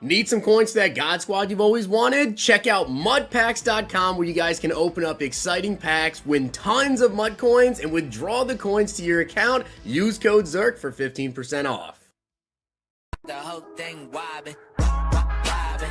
Need some coins to that God Squad you've always wanted? Check out mudpacks.com where you guys can open up exciting packs, win tons of mud coins, and withdraw the coins to your account. Use code ZIRK for 15% off. The whole thing wobbin', wobbin'.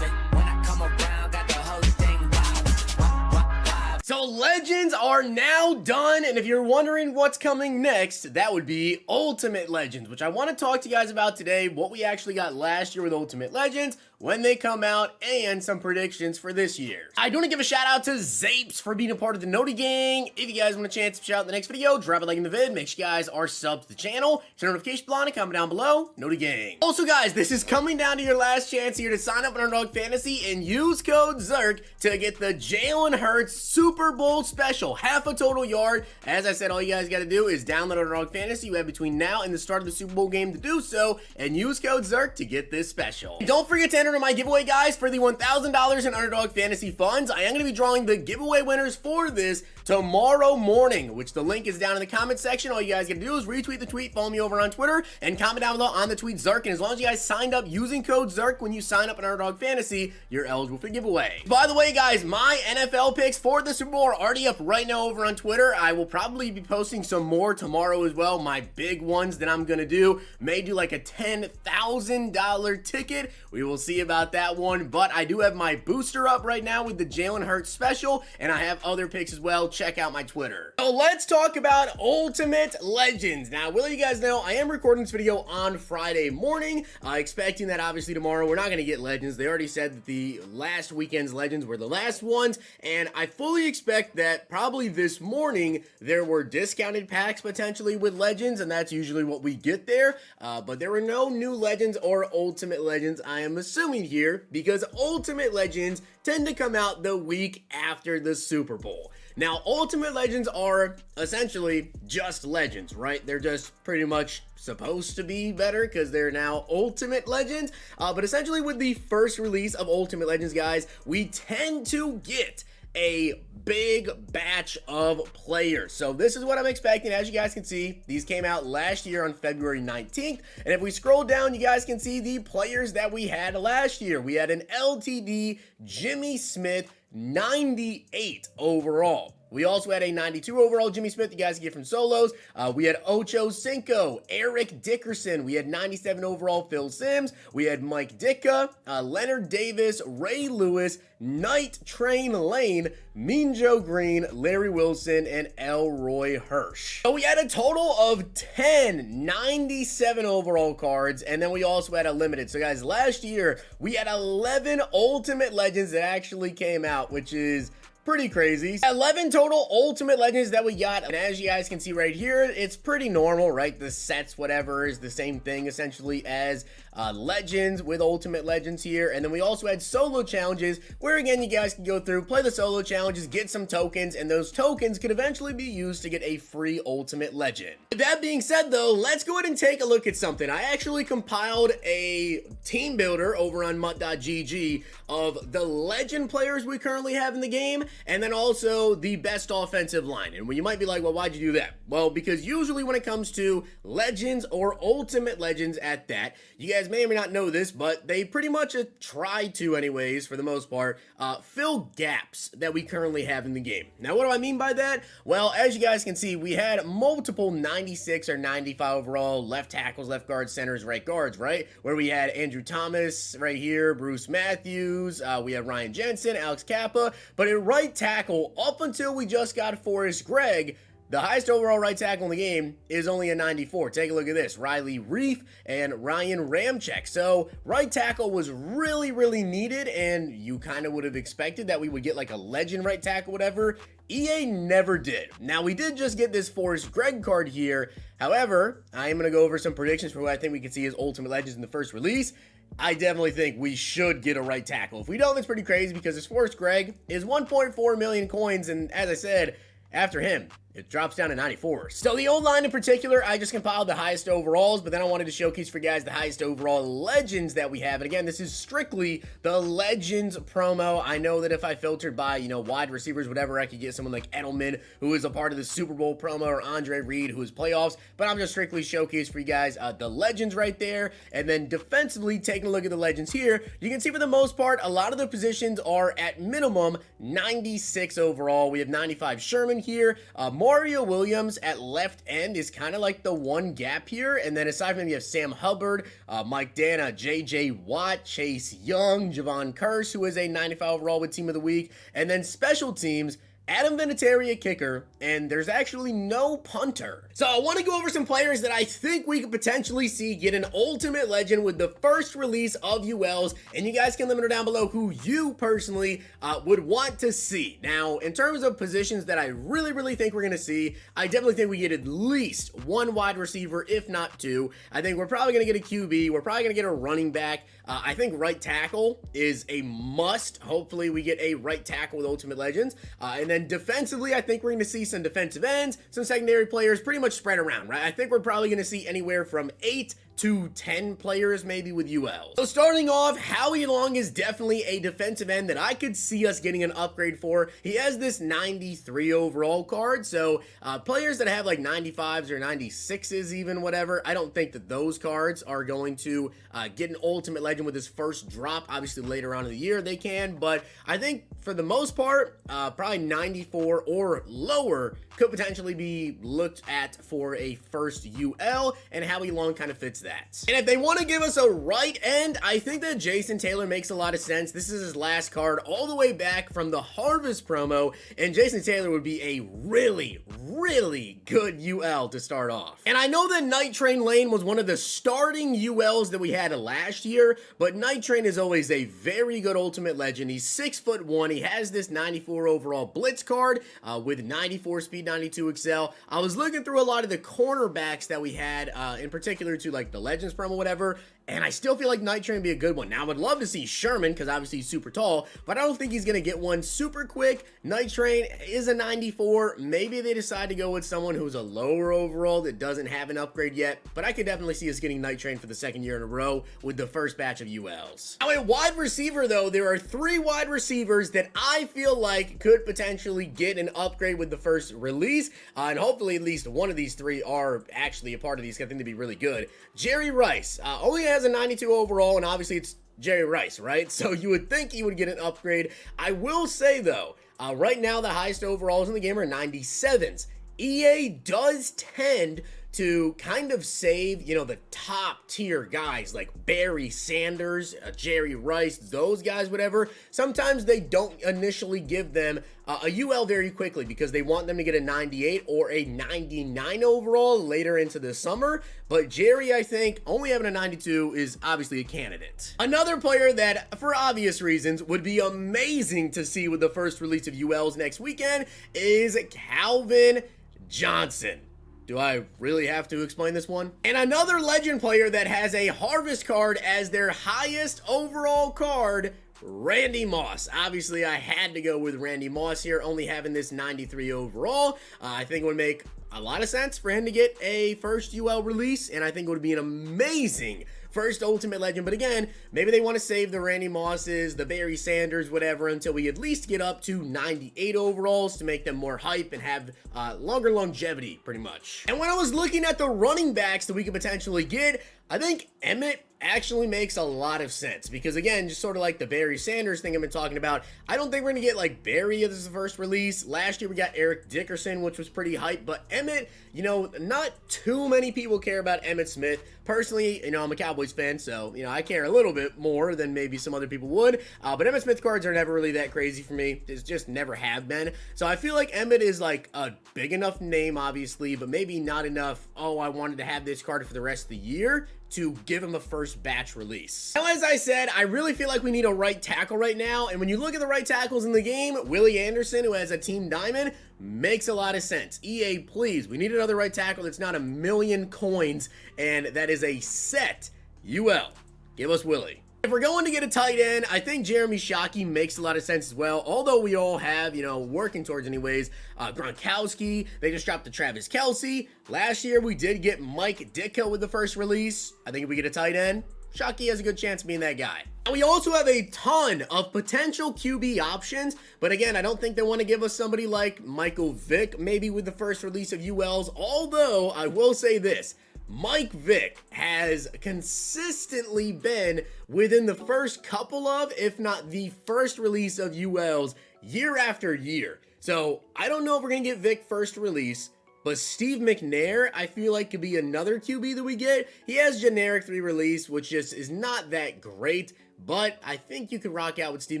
When I come around, got the whole thing wobbin'. So Legends are now done, and if you're wondering what's coming next, that would be Ultimate Legends, which I want to talk to you guys about today, what we actually got last year with Ultimate Legends, when they come out, and some predictions for this year. I do want to give a shout out to Zapes for being a part of the Noti Gang. If you guys want a chance to shout out in the next video, drop a like in the vid, make sure you guys are subbed to the channel, turn notification bell on, and comment down below, Noti Gang. Also guys, this is coming down to your last chance here to sign up on Underdog Fantasy and use code ZIRK to get the Jalen Hurts Super Bowl special, half a total yard. As I said, all you guys got to do is download Underdog Fantasy. You have between now and the start of the Super Bowl game to do so, and use code ZIRK to get this special. Don't forget to enter my giveaway, guys, for the $1,000 in Underdog Fantasy funds. I am going to be drawing the giveaway winners for this tomorrow morning, which the link is down in the comment section. All you guys got to do is retweet the tweet, follow me over on Twitter, and comment down below on the tweet ZIRK. And as long as you guys signed up using code ZIRK when you sign up in Underdog Fantasy, you're eligible for the giveaway. By the way, guys, my NFL picks for the Super Bowl are already up right now over on Twitter. I will probably be posting some more tomorrow as well. My big ones that I'm going to do may do like a $10,000 ticket. We will see about that one, but I do have my booster up right now with the Jalen Hurts special, and I have other picks as well. Check out my Twitter. So let's talk about Ultimate Legends. Now, will you guys know I am recording this video on Friday morning, expecting that obviously tomorrow we're not going to get Legends. They already said that the last weekend's Legends were the last ones, and I fully expect that probably this morning there were discounted packs potentially with Legends, and that's usually what we get there, but there were no new Legends or Ultimate Legends, I am assuming here, because Ultimate Legends tend to come out the week after the Super Bowl. Now, Ultimate Legends are essentially just Legends, right? They're just pretty much supposed to be better because they're now Ultimate Legends. But essentially with the first release of Ultimate Legends, guys, we tend to get a big batch of players. So this is what I'm expecting. As you guys can see, these came out last year on February 19th. And if we scroll down, you guys can see the players that we had last year. We had an LTD Jimmy Smith 98 overall. We also had a 92 overall Jimmy Smith you guys can get from solos. We had Ocho Cinco, Eric Dickerson. We had 97 overall Phil Simms. We had Mike Ditka, Leonard Davis, Ray Lewis, Night Train Lane, Mean Joe Green, Larry Wilson, and Elroy Hirsch. So we had a total of 10 97 overall cards, and then we also had a limited. So guys, last year we had 11 Ultimate Legends that actually came out, which is pretty crazy. 11 total Ultimate Legends that we got, and as you guys can see right here, it's pretty normal, right? The sets, whatever, is the same thing essentially as Legends with Ultimate Legends here. And then we also had solo challenges where, again, you guys can go through, play the solo challenges, get some tokens, and those tokens could eventually be used to get a free Ultimate Legend. With that being said, though, let's go ahead and take a look at something. I actually compiled a team builder over on mutt.gg of the Legend players we currently have in the game, and then also the best offensive line. And you might be like, well, why'd you do that? Well, because usually when it comes to Legends or Ultimate Legends at that, you guys may or may not know this, but they pretty much try to, anyways, for the most part, fill gaps that we currently have in the game. Now, what do I mean by that? Well, as you guys can see, we had multiple 96 or 95 overall left tackles, left guards, centers, right guards, right? Where we had Andrew Thomas right here, Bruce Matthews, we had Ryan Jensen, Alex Kappa, but at right tackle, up until we just got Forrest Gregg, the highest overall right tackle in the game is only a 94. Take a look at this. Riley Reef and Ryan Ramczyk. So right tackle was really, really needed, and you kind of would have expected that we would get like a Legend right tackle, whatever. EA never did. Now, we did just get this Forrest Gregg card here. However, I am going to go over some predictions for who I think we can see as Ultimate Legends in the first release. I definitely think we should get a right tackle. If we don't, that's pretty crazy because this Forrest Gregg is 1.4 million coins, and as I said, after him, it drops down to 94. So the O-line in particular, I just compiled the highest overalls, but then I wanted to showcase for you guys the highest overall legends that we have. And again, this is strictly the legends promo. I know that if I filtered by, wide receivers, whatever, I could get someone like Edelman, who is a part of the Super Bowl promo, or Andre Reed, who is playoffs, but I'm just strictly showcase for you guys the legends right there. And then defensively, taking a look at the legends here, you can see for the most part, a lot of the positions are at minimum 96 overall. We have 95 Sherman here. Mario Williams at left end is kind of like the one gap here. And then aside from him, you have Sam Hubbard, Mike Dana, J.J. Watt, Chase Young, Javon Curse, who is a 95 overall with Team of the Week. And then special teams, Adam Vinatieri at kicker, and there's actually no punter. So I want to go over some players that I think we could potentially see get an ultimate legend with the first release of ULs, and you guys can let me know down below who you personally would want to see. Now, in terms of positions that I really think we're going to see, I definitely think we get at least one wide receiver, if not two. I think we're probably going to get a QB. We're probably going to get a running back. I think right tackle is a must. Hopefully we get a right tackle with Ultimate Legends. And then defensively, I think we're going to see some defensive ends, some secondary players pretty much spread around, right? I think we're probably going to see anywhere from 8 to 10 players maybe with UL. So starting off, Howie Long is definitely a defensive end that I could see us getting an upgrade for. He has this 93 overall card, so players that have like 95s or 96s even, whatever, I don't think that those cards are going to get an ultimate legend with his first drop. Obviously later on in the year they can, but I think for the most part, probably 94 or lower could potentially be looked at for a first UL, and Howie Long kind of fits that. And if they want to give us a right end, I think that Jason Taylor makes a lot of sense. This is his last card all the way back from the Harvest promo, and Jason Taylor would be a really good UL to start off. And I know that Night Train Lane was one of the starting ULs that we had last year, but Night Train is always a very good ultimate legend. He's 6'1". He has this 94 overall blitz card with 94 speed, 92 excel. I was looking through a lot of the cornerbacks that we had, in particular to like the Legends promo, whatever, and I still feel like Night Train would be a good one. Now, I would love to see Sherman, because obviously he's super tall, but I don't think he's going to get one super quick. Night Train is a 94. Maybe they decide to go with someone who's a lower overall that doesn't have an upgrade yet, but I could definitely see us getting Night Train for the second year in a row with the first batch of ULs. Now, at wide receiver, though, there are 3 wide receivers that I feel like could potentially get an upgrade with the first release, and hopefully at least one of these 3 are actually a part of these. I think they'd be really good. Jerry Rice only has a 92 overall, and obviously it's Jerry Rice, right? So you would think he would get an upgrade. I will say, though, right now the highest overalls in the game are 97s. EA does tend to kind of save, the top tier guys like Barry Sanders, Jerry Rice, those guys, whatever. Sometimes they don't initially give them a UL very quickly because they want them to get a 98 or a 99 overall later into the summer. But Jerry, I think, only having a 92 is obviously a candidate. Another player that, for obvious reasons, would be amazing to see with the first release of ULs next weekend is Calvin Johnson. Do I really have to explain this one? And another legend player that has a Harvest card as their highest overall card, Randy Moss. Obviously, I had to go with Randy Moss here, only having this 93 overall. I think it would make a lot of sense for him to get a first UL release, and I think it would be an amazing first ultimate legend. But again, maybe they want to save the Randy Mosses, the Barry Sanders, whatever, until we at least get up to 98 overalls to make them more hype and have longer longevity, pretty much. And when I was looking at the running backs that we could potentially get, I think Emmett actually makes a lot of sense because, again, just sort of like the Barry Sanders thing I've been talking about, I don't think we're going to get like Barry as the first release. Last year we got Eric Dickerson, which was pretty hype, but Emmett, not too many people care about Emmitt Smith. Personally, I'm a Cowboys fan, so, I care a little bit more than maybe some other people would, but Emmitt Smith cards are never really that crazy for me. It's just never have been. So I feel like Emmett is like a big enough name, obviously, but maybe not enough, oh, I wanted to have this card for the rest of the year, to give him a first batch release. Now, as I said, I really feel like we need a right tackle right now, and when you look at the right tackles in the game, Willie Anderson, who has a team diamond, makes a lot of sense. EA, please, we need another right tackle that's not a million coins, and that is a set UL. Give us Willie. If we're going to get a tight end, I think Jeremy Shockey makes a lot of sense as well. Although we all have, working towards anyways, Gronkowski. They just dropped the Travis Kelce. Last year, we did get Mike Ditka with the first release. I think if we get a tight end, Shockey has a good chance of being that guy. And we also have a ton of potential QB options, but again, I don't think they want to give us somebody like Michael Vick, maybe with the first release of ULs, although I will say this. Mike Vick has consistently been within the first couple of, if not the first release of ULs year after year. So I don't know if we're going to get Vick first release, but Steve McNair, I feel like could be another QB that we get. He has generic 3 release, which just is not that great, but I think you can rock out with Steve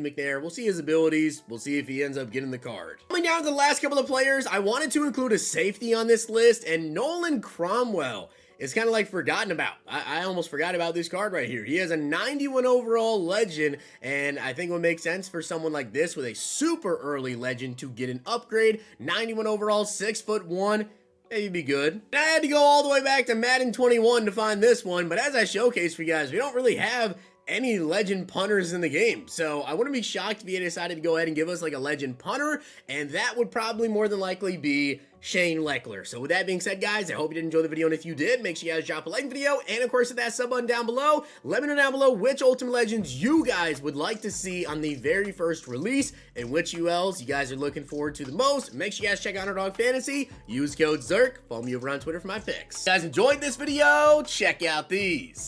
McNair. We'll see his abilities. We'll see if he ends up getting the card. Coming down to the last couple of players, I wanted to include a safety on this list, and Nolan Cromwell is kind of like forgotten about. I almost forgot about this card right here. He has a 91 overall legend, and I think it would make sense for someone like this with a super early legend to get an upgrade. 91 overall, 6'1", maybe be good. And I had to go all the way back to Madden 21 to find this one, but as I showcased for you guys, we don't really have any legend punters in the game. So I wouldn't be shocked if he decided to go ahead and give us like a legend punter, and that would probably more than likely be Shane Leckler. So with that being said, guys, I hope you did enjoy the video, and if you did, make sure you guys drop a like video, and of course hit that sub button down below. Let me know down below which Ultimate Legends you guys would like to see on the very first release, and which ULs you guys are looking forward to the most. Make sure you guys check out Underdog Fantasy, use code ZIRK, follow me over on Twitter for my picks. If you guys enjoyed this video, check out these.